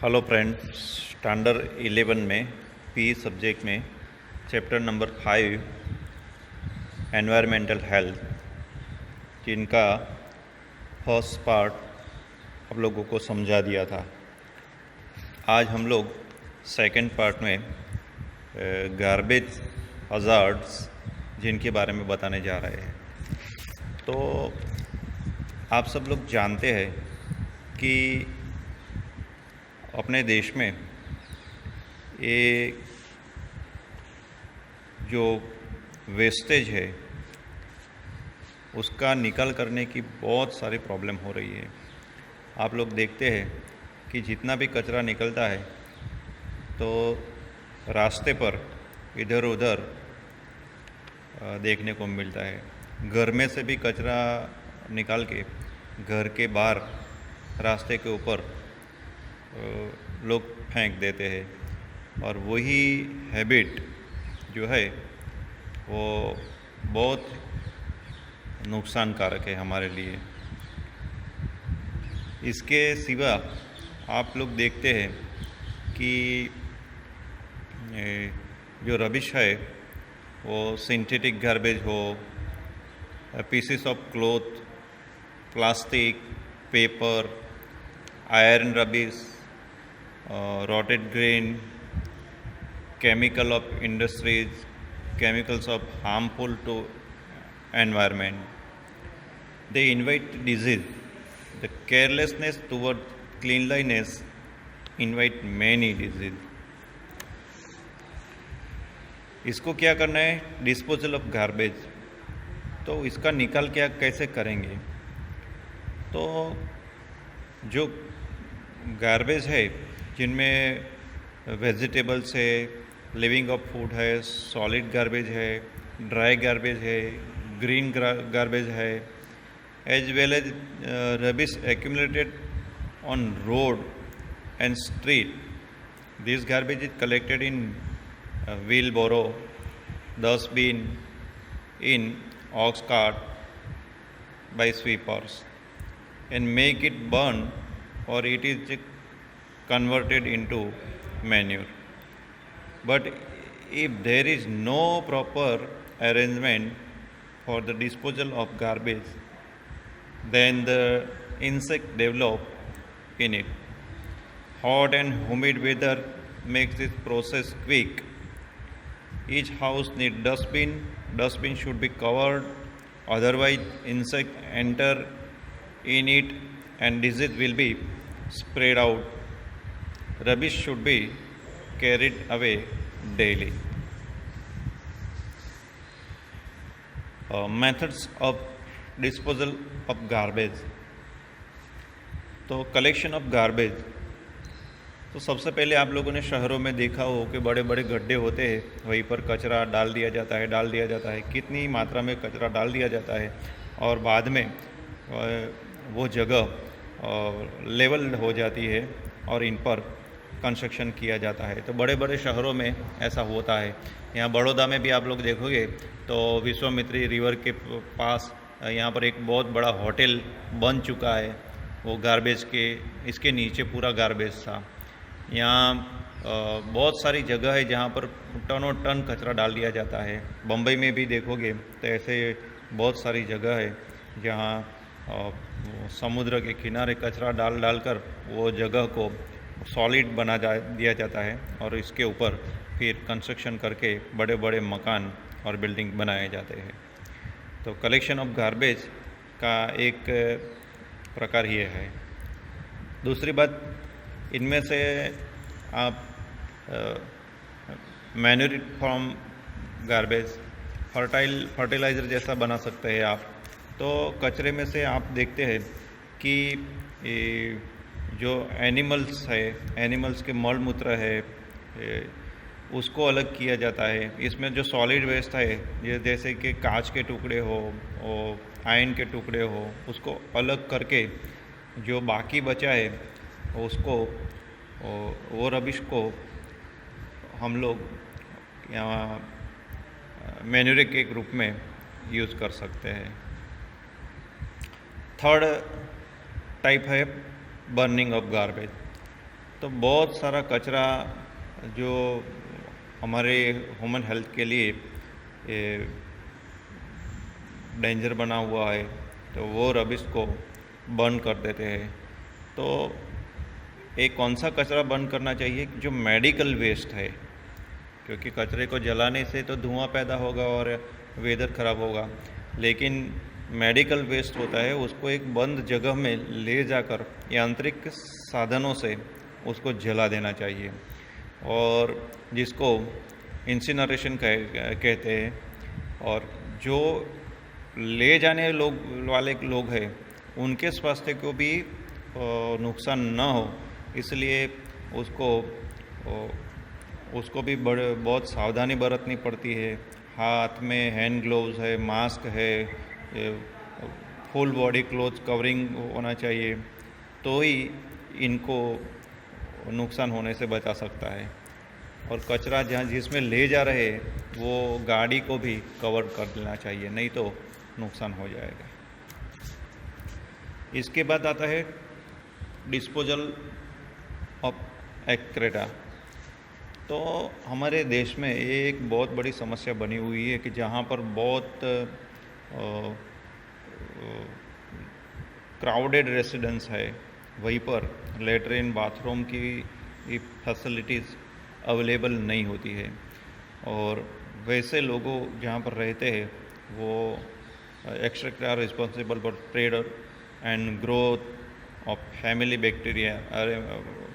Hello friend, standard 11 में P subject में chapter number 5 environmental health, जिनका फर्स्ट पार्ट आप लोगों को समझा दिया था। आज हम लोग सेकंड पार्ट में गार्बेज हज़ार्ड्स जिनके बारे में बताने जा रहे हैं। तो आप सब लोग जानते हैं कि अपने देश में ये जो वेस्टेज है उसका निकाल करने की बहुत सारी प्रॉब्लम हो रही है। आप लोग देखते हैं कि जितना भी कचरा निकलता है तो रास्ते पर इधर उधर देखने को मिलता है। घर में से भी कचरा निकाल के घर के बाहर रास्ते के ऊपर लोग फेंक देते हैं, और वही हैबिट जो है वो बहुत नुकसानकारक है हमारे लिए। इसके सिवा आप लोग देखते हैं कि जो रबिश है वो सिंथेटिक गार्बेज हो, pieces of cloth, plastic, paper, iron rubbish, rotted grain, chemical of industries, chemicals of harmful to environment. They invite disease. The carelessness toward cleanliness invite many disease. इसको क्या करना है? Disposal of garbage. तो इसका निकाल क्या कैसे करेंगे? तो जो गार्बेज है जिनमें वेजिटेबल्स है, लिविंग ऑफ फूड है, सॉलिड गार्बेज है, ड्राई गार्बेज है, ग्रीन गार्बेज है, as well as rubbish accumulated on road and street. This garbage is collected in wheelbarrow, dustbin, in ox cart by sweepers, and make it burn, or it is converted into manure. But if there is no proper arrangement for the disposal of garbage, then the insect develop in it. Hot and humid weather makes this process quick. Each house needs dustbin. Dustbin should be covered, otherwise insect enter in it and disease will be spread out. Rubbish should be carried away daily. Methods of disposal of garbage. तो collection of garbage, तो सबसे पहले आप लोगों ने शहरों में देखा हो कि बड़े बड़े गड्ढे होते हैं, वहीं पर कचरा डाल दिया जाता है। कितनी मात्रा में कचरा डाल दिया जाता है, और बाद में वो जगह लेवल हो जाती है और इन पर कंस्ट्रक्शन किया जाता है। तो बड़े बड़े शहरों में ऐसा होता है। यहाँ बड़ौदा में भी आप लोग देखोगे तो विश्वामित्री रिवर के पास यहाँ पर एक बहुत बड़ा होटल बन चुका है। वो गार्बेज के इसके नीचे पूरा गार्बेज था। यहाँ बहुत सारी जगह है जहाँ पर टनों टन कचरा डाल दिया जाता है। बम्बई में भी देखोगे तो ऐसे बहुत सारी जगह है जहाँ समुद्र के किनारे कचरा डाल कर वो जगह को सॉलिड दिया जाता है, और इसके ऊपर फिर कंस्ट्रक्शन करके बड़े बड़े मकान और बिल्डिंग बनाए जाते हैं। तो कलेक्शन ऑफ गार्बेज का एक प्रकार ये है। दूसरी बात, इनमें से आप मैन्योर फ्रॉम गार्बेज फर्टिलाइज़र जैसा बना सकते हैं आप। तो कचरे में से आप देखते हैं कि जो एनिमल्स के मल मूत्र है उसको अलग किया जाता है। इसमें जो सॉलिड वेस्ट है, ये जैसे कि कांच के टुकड़े हो और आयरन के टुकड़े हो, उसको अलग करके जो बाकी बचा है उसको, वो रबिश को हम लोग यहाँ मैन्योर के रूप में यूज़ कर सकते हैं। थर्ड टाइप है बर्निंग ऑफ गार्बेज। तो बहुत सारा कचरा जो हमारे ह्यूमन हेल्थ के लिए डेंजर बना हुआ है, तो वो रबिश को बर्न कर देते हैं। तो एक कौन सा कचरा बर्न करना चाहिए? जो मेडिकल वेस्ट है, क्योंकि कचरे को जलाने से तो धुआं पैदा होगा और वेदर ख़राब होगा, लेकिन मेडिकल वेस्ट होता है उसको एक बंद जगह में ले जाकर यांत्रिक साधनों से उसको जला देना चाहिए, और जिसको इंसिनरेशन कहते हैं। और जो ले जाने वाले लोग हैं उनके स्वास्थ्य को भी नुकसान ना हो, इसलिए उसको भी बहुत सावधानी बरतनी पड़ती है। हाथ में हैंड ग्लोव्स है, मास्क है, फुल बॉडी क्लोथ कवरिंग होना चाहिए, तो ही इनको नुकसान होने से बचा सकता है। और कचरा जहाँ जिसमें ले जा रहे वो गाड़ी को भी कवर कर देना चाहिए, नहीं तो नुकसान हो जाएगा। इसके बाद आता है डिस्पोजल ऑफ एक्रेटा। तो हमारे देश में ये एक बहुत बड़ी समस्या बनी हुई है कि जहाँ पर बहुत क्राउडेड रेसिडेंस है, वहीं पर लेटरिन बाथरूम की फैसिलिटीज़ अवेलेबल नहीं होती है, और वैसे लोगों जहाँ पर रहते हैं वो extract are responsible for spread and growth of family bacteria,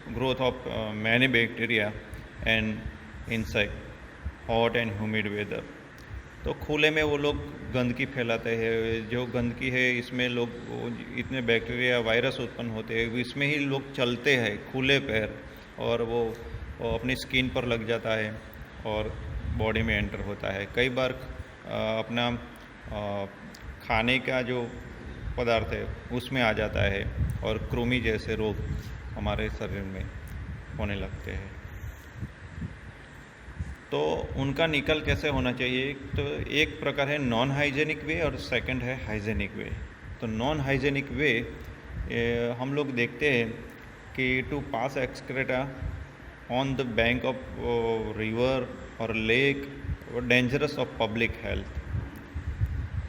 growth of many bacteria and insect hot and humid weather. तो खुले में वो लोग गंदगी फैलाते हैं। जो गंदगी है इसमें लोग इतने बैक्टीरिया वायरस उत्पन्न होते हैं, इसमें ही लोग चलते हैं खुले पैर, और वो अपनी स्किन पर लग जाता है और बॉडी में एंटर होता है। कई बार अपना खाने का जो पदार्थ है उसमें आ जाता है और कृमि जैसे रोग हमारे शरीर में होने लगते हैं। तो उनका निकाल कैसे होना चाहिए? तो एक प्रकार है नॉन हाइजेनिक वे और सेकंड है हाइजेनिक वे। तो नॉन हाइजेनिक वे हम लोग देखते हैं कि to pass excreta on the bank of river और lake dangerous of public health.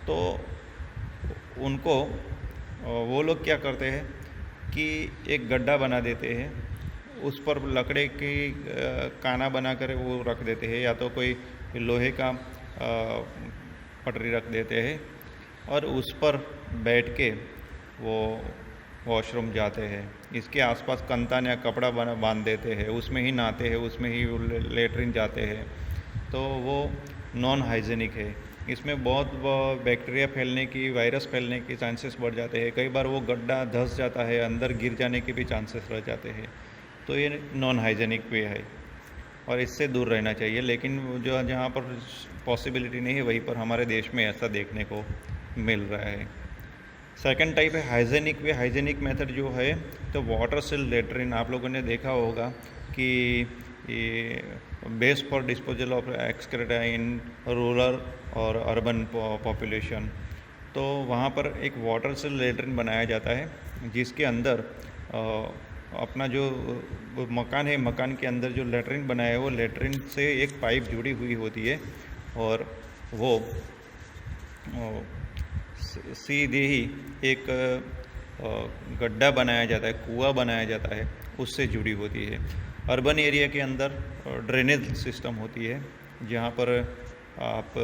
तो उनको वो लोग क्या करते हैं कि एक गड्ढा बना देते हैं, उस पर लकड़े की काना बना कर वो रख देते हैं, या तो कोई लोहे का पटरी रख देते हैं, और उस पर बैठ के वो वॉशरूम जाते हैं। इसके आसपास कंतान या कपड़ा बांध देते हैं, उसमें ही नहाते हैं, उसमें ही लेटरिन जाते हैं। तो वो नॉन हाइजेनिक है। इसमें बहुत बैक्टीरिया फैलने की, वायरस फैलने के चांसेस बढ़ जाते हैं। कई बार वो गड्ढा धंस जाता है, अंदर गिर जाने के भी चांसेस रह जाते हैं। तो ये नॉन हाइजेनिक वे है और इससे दूर रहना चाहिए। लेकिन जो जहाँ पर पॉसिबिलिटी नहीं है वहीं पर हमारे देश में ऐसा देखने को मिल रहा है। सेकंड टाइप है हाइजेनिक वे। हाइजेनिक मेथड जो है तो वाटर सिल लेटरिन, आप लोगों ने देखा होगा कि ये best for disposal of excreta in rural और अर्बन पॉपुलेशन। तो वहाँ पर एक वाटर सिल लेटरिन बनाया जाता है, जिसके अंदर अपना जो मकान है, मकान के अंदर जो लेटरिन बनाया है वो लेटरिन से एक पाइप जुड़ी हुई होती है, और वो सीधे ही एक गड्ढा बनाया जाता है, कुआं बनाया जाता है, उससे जुड़ी होती है। अर्बन एरिया के अंदर ड्रेनेज सिस्टम होती है, जहाँ पर आप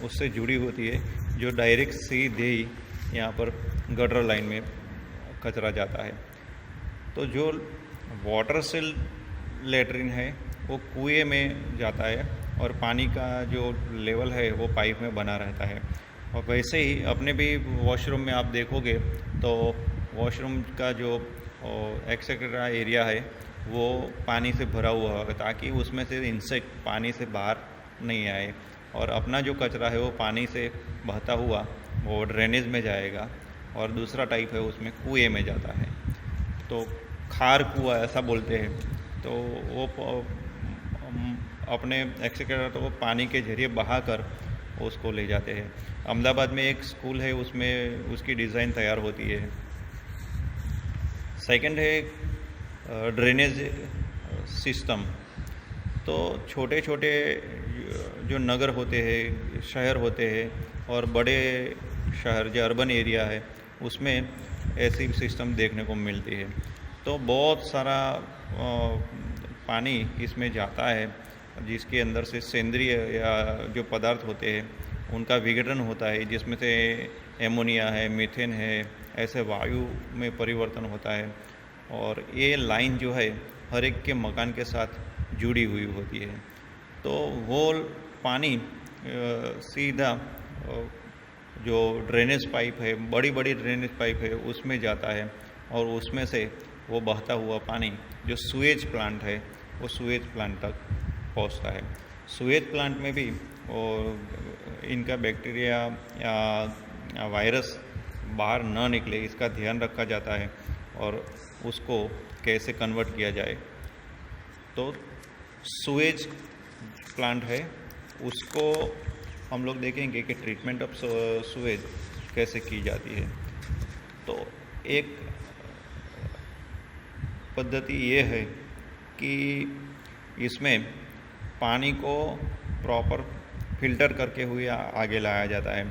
उससे जुड़ी होती है, जो डायरेक्ट सीधे ही यहाँ पर गटर लाइन में कचरा जाता है। तो जो वाटर सिल लेटरिन है वो कुएं में जाता है, और पानी का जो लेवल है वो पाइप में बना रहता है। और वैसे ही अपने भी वॉशरूम में आप देखोगे तो वॉशरूम का जो एक्सेक्रेटा एरिया है वो पानी से भरा हुआ होगा, ताकि उसमें से इंसेक्ट पानी से बाहर नहीं आए, और अपना जो कचरा है वो पानी से बहता हुआ वो ड्रेनेज में जाएगा। और दूसरा टाइप है उसमें कुएं में जाता है, तो खार कुआं ऐसा बोलते हैं। तो वो अपने एक्सेक्रेटा तो वो पानी के जरिए बहाकर उसको ले जाते हैं। अहमदाबाद में एक स्कूल है, उसमें उसकी डिज़ाइन तैयार होती है। सेकंड है ड्रेनेज सिस्टम। तो छोटे छोटे जो नगर होते हैं, शहर होते हैं, और बड़े शहर जो अर्बन एरिया है उसमें ऐसी सिस्टम देखने को मिलती है। तो बहुत सारा पानी इसमें जाता है जिसके अंदर से सेंद्रीय या जो पदार्थ होते हैं उनका विघटन होता है, जिसमें से एमोनिया है, मीथेन है, ऐसे वायु में परिवर्तन होता है। और ये लाइन जो है हर एक के मकान के साथ जुड़ी हुई होती है। तो वो पानी सीधा जो ड्रेनेज पाइप है, बड़ी बड़ी ड्रेनेज पाइप है, उसमें जाता है और उसमें से वो बहता हुआ पानी जो सुएज प्लांट है वो सुएज प्लांट तक पहुंचता है। सुएज प्लांट में भी इनका बैक्टीरिया या वायरस बाहर न निकले इसका ध्यान रखा जाता है और उसको कैसे कन्वर्ट किया जाए। तो सुएज प्लांट है उसको हम लोग देखेंगे कि ट्रीटमेंट ऑफ सुएज कैसे की जाती है। तो एक पद्धति ये है कि इसमें पानी को प्रॉपर फिल्टर करके हुए आगे लाया जाता है।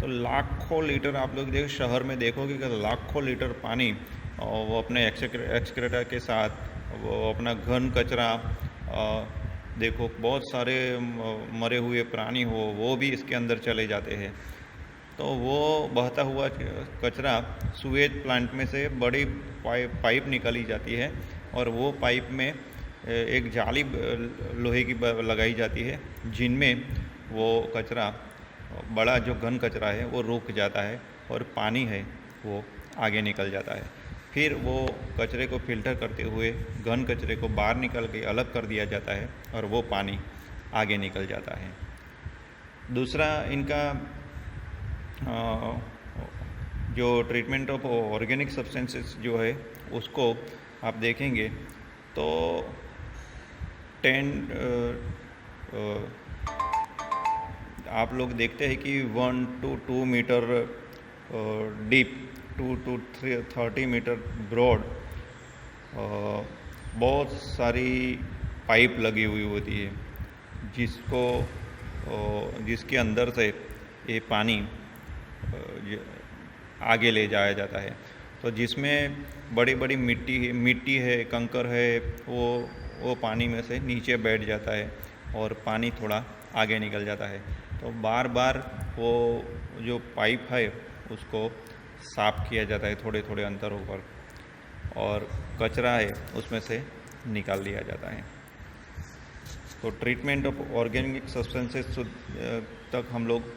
तो लाखों लीटर आप लोग देखो, शहर में देखोगे कि लाखों लीटर पानी वो अपने एक्सक्रेटर के साथ वो अपना घन कचरा, देखो बहुत सारे मरे हुए प्राणी हो वो भी इसके अंदर चले जाते हैं। तो वो बहता हुआ कचरा सुएज प्लांट में से बड़ी पाइप निकाली जाती है और वो पाइप में एक जाली लोहे की लगाई जाती है जिनमें वो कचरा, बड़ा जो घन कचरा है वो रुक जाता है और पानी है वो आगे निकल जाता है। फिर वो कचरे को फिल्टर करते हुए घन कचरे को बाहर निकल के अलग कर दिया जाता है और वो पानी आगे निकल जाता है। दूसरा इनका जो ट्रीटमेंट ऑफ ऑर्गेनिक सब्सटेंसेस जो है उसको आप देखेंगे तो 10 आप लोग देखते हैं कि 1 to 2 metre deep, 2 to 30 metre broad बहुत सारी पाइप लगी हुई होती है जिसके अंदर से ये पानी आगे ले जाया जाता है। तो जिसमें बड़ी बड़ी मिट्टी है, कंकर है, वो पानी में से नीचे बैठ जाता है और पानी थोड़ा आगे निकल जाता है। तो बार बार वो जो पाइप है उसको साफ़ किया जाता है थोड़े थोड़े अंतरों पर, और कचरा है उसमें से निकाल लिया जाता है। तो ट्रीटमेंट ऑफ ऑर्गेनिक सब्सटेंसेस तक हम लोग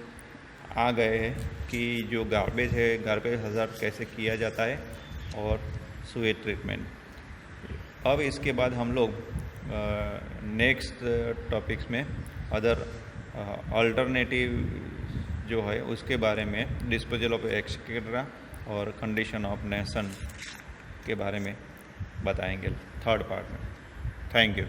आ गए हैं कि जो गार्बेज है, गार्बेज हज़ार्ड कैसे किया जाता है और सुएज ट्रीटमेंट। अब इसके बाद हम लोग नेक्स्ट टॉपिक्स में अदर अल्टरनेटिव जो है उसके बारे में, डिस्पोजल ऑफ एक्सक्रेटा और कंडीशन ऑफ नेशन के बारे में बताएंगे थर्ड पार्ट में। Thank you.